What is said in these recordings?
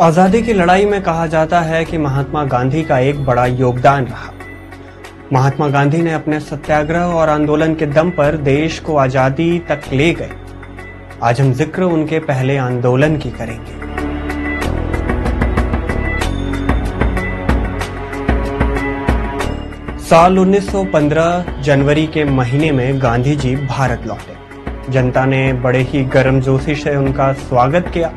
आज़ादी की लड़ाई में कहा जाता है कि महात्मा गांधी का एक बड़ा योगदान रहा। महात्मा गांधी ने अपने सत्याग्रह और आंदोलन के दम पर देश को आजादी तक ले गए। आज हम जिक्र उनके पहले आंदोलन की करेंगे। साल 1915 जनवरी के महीने में गांधी जी भारत लौटे। जनता ने बड़े ही गर्मजोशी से उनका स्वागत किया।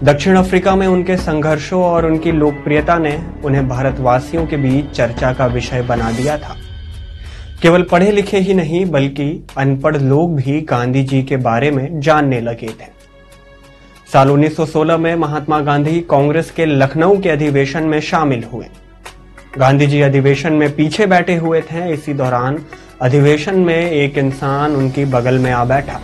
दक्षिण अफ्रीका में उनके संघर्षों और उनकी लोकप्रियता ने उन्हें भारतवासियों के बीच चर्चा का विषय बना दिया था। केवल पढ़े लिखे ही नहीं बल्कि अनपढ़ लोग भी गांधी जी के बारे में जानने लगे थे। साल 1916 में महात्मा गांधी कांग्रेस के लखनऊ के अधिवेशन में शामिल हुए। गांधी जी अधिवेशन में पीछे बैठे हुए थे। इसी दौरान अधिवेशन में एक इंसान उनकी बगल में आ बैठा।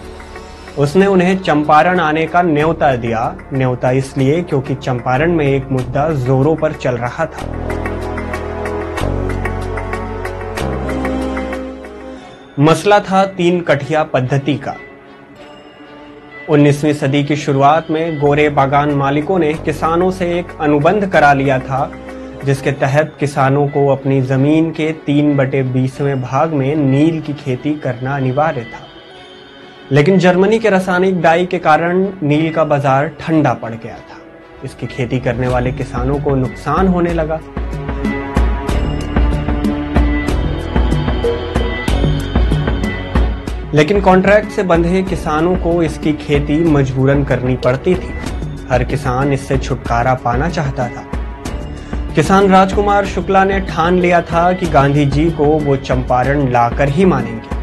उसने उन्हें चंपारण आने का न्योता दिया। न्योता इसलिए क्योंकि चंपारण में एक मुद्दा जोरों पर चल रहा था। मसला था 3 कठिया पद्धति का। 19वीं सदी की शुरुआत में गोरे बागान मालिकों ने किसानों से एक अनुबंध करा लिया था, जिसके तहत किसानों को अपनी जमीन के 3/20वें भाग में नील की खेती करना अनिवार्य था। लेकिन जर्मनी के रासायनिक डाई के कारण नील का बाजार ठंडा पड़ गया था। इसकी खेती करने वाले किसानों को नुकसान होने लगा। लेकिन कॉन्ट्रैक्ट से बंधे किसानों को इसकी खेती मजबूरन करनी पड़ती थी। हर किसान इससे छुटकारा पाना चाहता था। किसान राजकुमार शुक्ला ने ठान लिया था कि गांधी जी को वो चंपारण लाकर ही मानेंगे।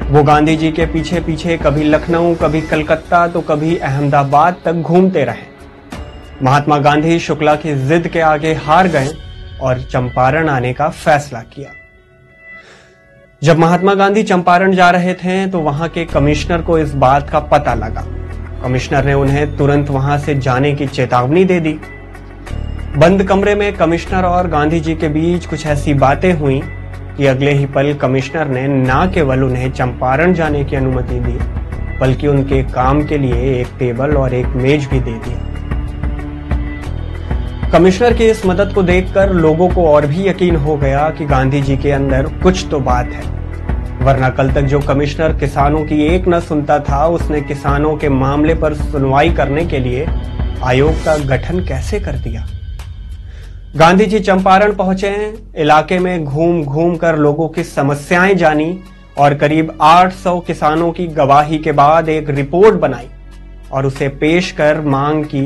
वो गांधी जी के पीछे पीछे कभी लखनऊ, कभी कलकत्ता तो कभी अहमदाबाद तक घूमते रहे। महात्मा गांधी शुक्ला की जिद के आगे हार गए और चंपारण आने का फैसला किया। जब महात्मा गांधी चंपारण जा रहे थे तो वहां के कमिश्नर को इस बात का पता लगा। कमिश्नर ने उन्हें तुरंत वहां से जाने की चेतावनी दे दी। बंद कमरे में कमिश्नर और गांधी जी के बीच कुछ ऐसी बातें हुई कि अगले ही पल कमिश्नर ने न केवल उन्हें चंपारण जाने की अनुमति दी बल्कि उनके काम के लिए एक टेबल और एक मेज भी दे दी। कमिश्नर की इस मदद को देखकर लोगों को और भी यकीन हो गया कि गांधी जी के अंदर कुछ तो बात है। वरना कल तक जो कमिश्नर किसानों की एक न सुनता था, उसने किसानों के मामले पर सुनवाई करने के लिए आयोग का गठन कैसे कर दिया। गांधी जी चंपारण पहुंचे। इलाके में घूम घूम कर लोगों की समस्याएं जानी और करीब 800 किसानों की गवाही के बाद एक रिपोर्ट बनाई और उसे पेश कर मांग की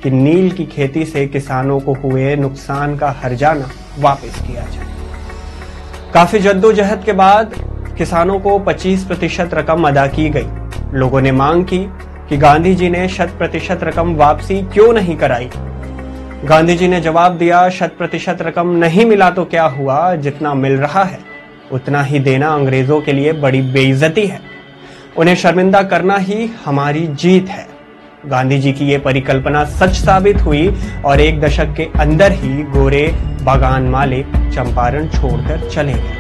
कि नील की खेती से किसानों को हुए नुकसान का हर्जाना वापस किया जाए। काफी जद्दोजहद के बाद किसानों को 25% रकम अदा की गई। लोगों ने मांग की कि गांधी जी ने 100% रकम वापसी क्यों नहीं कराई। गांधी जी ने जवाब दिया, 100% रकम नहीं मिला तो क्या हुआ, जितना मिल रहा है उतना ही देना अंग्रेजों के लिए बड़ी बेइज्जती है। उन्हें शर्मिंदा करना ही हमारी जीत है। गांधी जी की ये परिकल्पना सच साबित हुई और 1 दशक के अंदर ही गोरे बागान मालिक चंपारण छोड़कर चले गए।